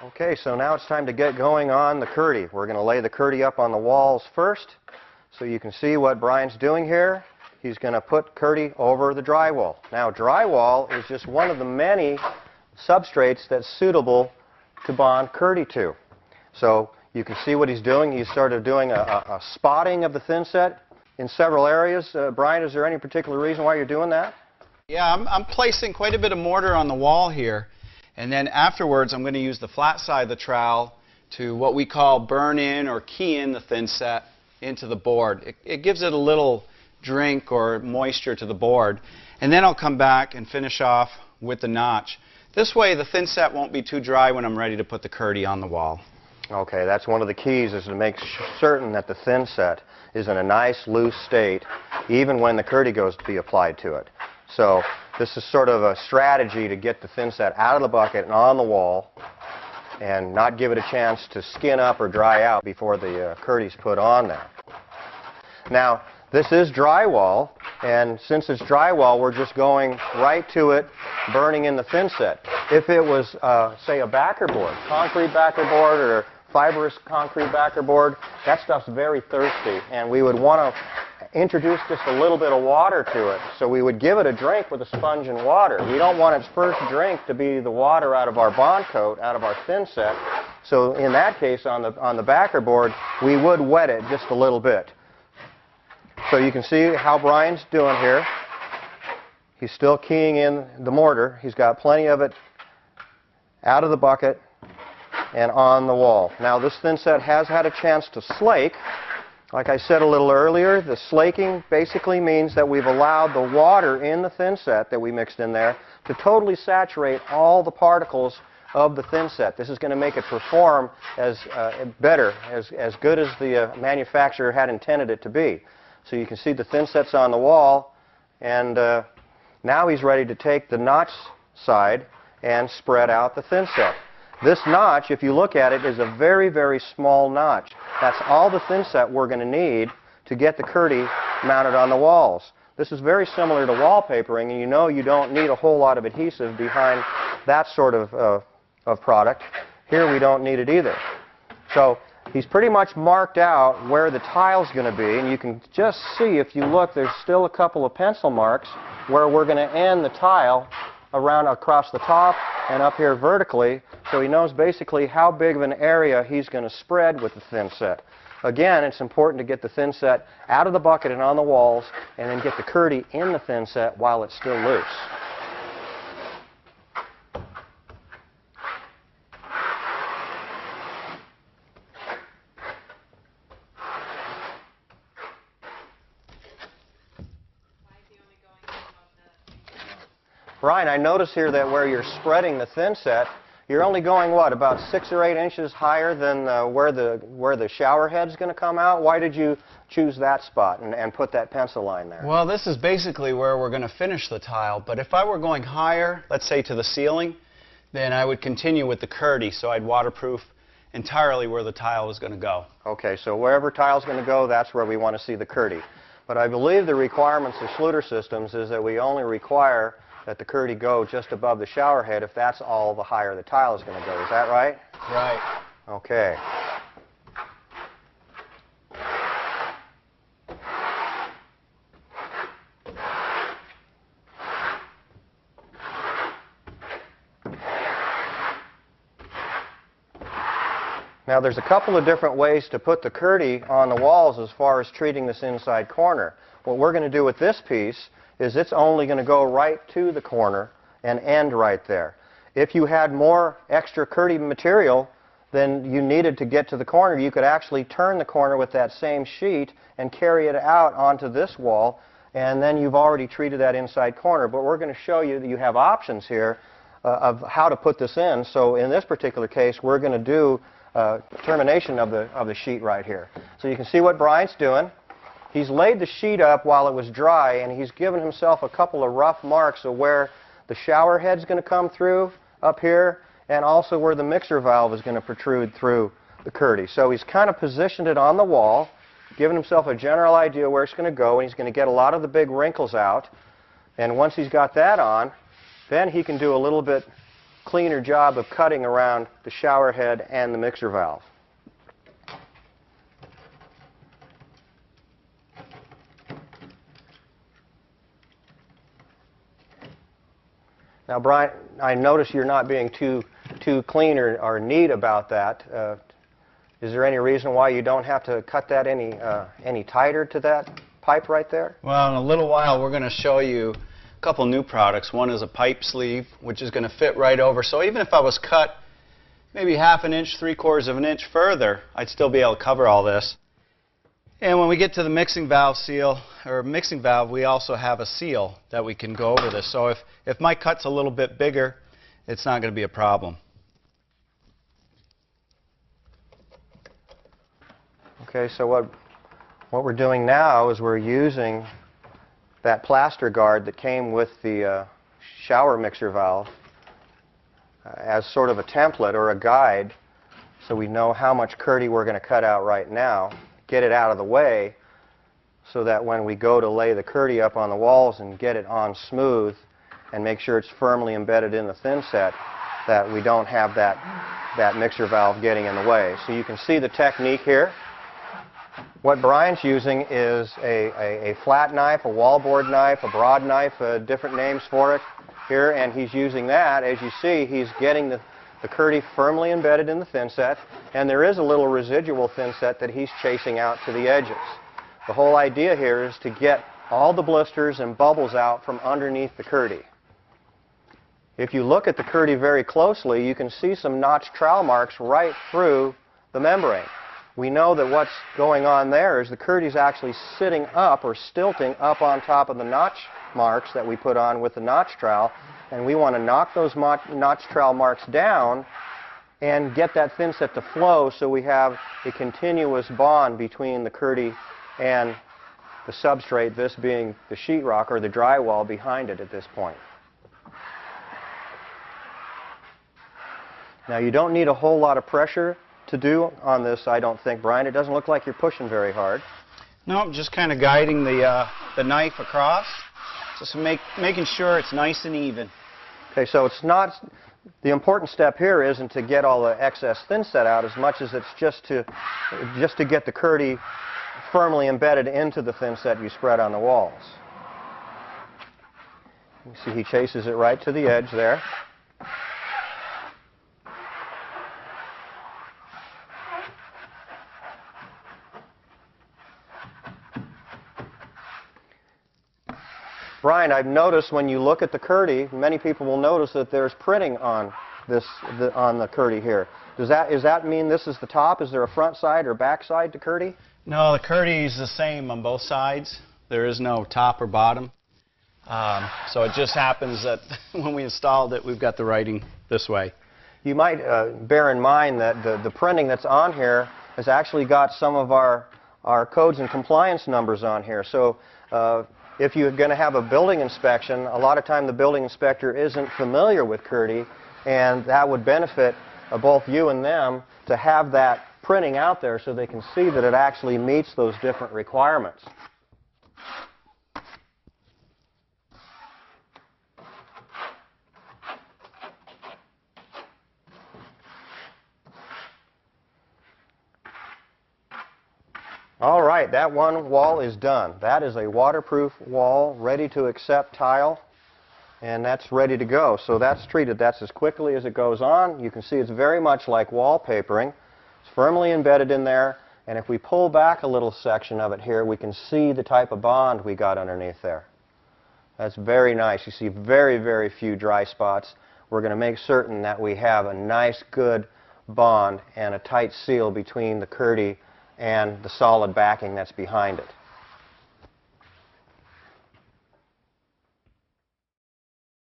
Okay, so now it's time to get going on the kirti. We're going to lay the kirti up on the walls first, so you can see what Brian's doing here. He's going to put kirti over the drywall. Now, drywall is just one of the many substrates that's suitable to bond kirti to. So you can see what he's doing. He's sort of doing a spotting of the thin set in several areas. Brian, is there any particular reason why you're doing that? Yeah, I'm placing quite a bit of mortar on the wall here. And then afterwards, I'm going to use the flat side of the trowel to what we call burn in or key in the thin set into the board. It gives it a little drink or moisture to the board. And then I'll come back and finish off with the notch. This way, the thin set won't be too dry when I'm ready to put the kirti on the wall. Okay, that's one of the keys, is to make certain that the thin set is in a nice loose state even when the kirti goes to be applied to it. So this is sort of a strategy to get the thin set out of the bucket and on the wall and not give it a chance to skin up or dry out before the kirti's put on there. Now, this is drywall, and since it's drywall, we're just going right to it, burning in the thin set. If it was, say, a backer board, concrete backer board or fibrous concrete backer board, that stuff's very thirsty, and we would want to introduce just a little bit of water to it. So we would give it a drink with a sponge and water. We don't want its first drink to be the water out of our bond coat, out of our thin set. So in that case, on the backer board, we would wet it just a little bit. So you can see how Brian's doing here. He's still keying in the mortar. He's got plenty of it out of the bucket and on the wall. Now, this thin set has had a chance to slake. Like I said a little earlier, the slaking basically means that we've allowed the water in the thin set that we mixed in there to totally saturate all the particles of the thin set. This is going to make it perform as good as the manufacturer had intended it to be. So you can see the thin set's on the wall, and now he's ready to take the notch side and spread out the thin set. This notch, if you look at it, is a very, very small notch. That's all the thin set we're going to need to get the kirti mounted on the walls. This is very similar to wallpapering, and you know you don't need a whole lot of adhesive behind that sort of product. Here we don't need it either. So he's pretty much marked out where the tile's going to be, and you can just see, if you look, there's still a couple of pencil marks where we're going to end the tile around across the top and up here vertically, so he knows basically how big of an area he's going to spread with the thin set. Again, it's important to get the thin set out of the bucket and on the walls, and then get the kirti in the thin set while it's still loose. Brian, I notice here that where you're spreading the thin set, you're only going, what, about 6 or 8 inches higher than where the shower head's going to come out? Why did you choose that spot and put that pencil line there? Well, this is basically where we're going to finish the tile, but if I were going higher, let's say to the ceiling, then I would continue with the kirti, so I'd waterproof entirely where the tile was going to go. Okay, so wherever tile's going to go, that's where we want to see the kirti. But I believe the requirements of Schluter Systems is that we only require that the kirti go just above the shower head if that's all the higher the tile is going to go. Is that right? Right. Okay. Now, there's a couple of different ways to put the kirti on the walls as far as treating this inside corner. What we're going to do with this piece is it's only going to go right to the corner and end right there. If you had more extra kirti material than you needed to get to the corner, you could actually turn the corner with that same sheet and carry it out onto this wall, and then you've already treated that inside corner. But we're going to show you that you have options here of how to put this in. So in this particular case, we're going to do termination of the sheet right here. So you can see what Brian's doing. He's laid the sheet up while it was dry, and he's given himself a couple of rough marks of where the shower head's going to come through up here, and also where the mixer valve is going to protrude through the kirti. So he's kind of positioned it on the wall, given himself a general idea where it's going to go, and he's going to get a lot of the big wrinkles out. And once he's got that on, then he can do a little bit cleaner job of cutting around the shower head and the mixer valve. Now, Brian, I notice you're not being too clean or neat about that. Is there any reason why you don't have to cut that any tighter to that pipe right there? Well, in a little while we're going to show you a couple new products. One is a pipe sleeve, which is going to fit right over. So even if I was cut maybe half an inch, 3/4 of an inch further, I'd still be able to cover all this. And when we get to the mixing valve seal, or mixing valve, we also have a seal that we can go over this. So if my cut's a little bit bigger, it's not going to be a problem. Okay, so what we're doing now is we're using that plaster guard that came with the shower mixer valve as sort of a template or a guide, so we know how much kirti we're going to cut out right now, get it out of the way so that when we go to lay the kirti up on the walls and get it on smooth and make sure it's firmly embedded in the thin set, that we don't have that mixer valve getting in the way. So you can see the technique here. What Brian's using is a flat knife, a wallboard knife, a broad knife, different names for it here, and he's using that. As you see, he's getting the kirti firmly embedded in the thin set, and there is a little residual thin set that he's chasing out to the edges. The whole idea here is to get all the blisters and bubbles out from underneath the kirti. If you look at the kirti very closely, you can see some notch trowel marks right through the membrane. We know that what's going on there is the kirti is actually sitting up or stilting up on top of the notch marks that we put on with the notch trowel, and we want to knock those notch trowel marks down and get that thin set to flow so we have a continuous bond between the kirti and the substrate, this being the sheetrock or the drywall behind it at this point. Now, you don't need a whole lot of pressure to do on this, I don't think, Brian. It doesn't look like you're pushing very hard. No, just kind of guiding the knife across, just making sure it's nice and even. Okay, so it's not, the important step here isn't to get all the excess thin set out as much as it's just to get the kirti firmly embedded into the thin set you spread on the walls. You see he chases it right to the edge there. Brian, I've noticed when you look at the kirti, many people will notice that there's printing on on the kirti here. Does that mean this is the top? Is there a front side or back side to kirti? No, the kirti is the same on both sides. There is no top or bottom. So it just happens that when we installed it, we've got the writing this way. You might bear in mind that the printing that's on here has actually got some of our codes and compliance numbers on here. So if you're going to have a building inspection, a lot of time the building inspector isn't familiar with kirti, and that would benefit both you and them to have that printing out there so they can see that it actually meets those different requirements. All right, that one wall is done. That is a waterproof wall, ready to accept tile, and that's ready to go. So that's treated. That's as quickly as it goes on. You can see it's very much like wallpapering. It's firmly embedded in there, and if we pull back a little section of it here, we can see the type of bond we got underneath there. That's very nice. You see very, very few dry spots. We're going to make certain that we have a nice, good bond and a tight seal between the kirti and the solid backing that's behind it.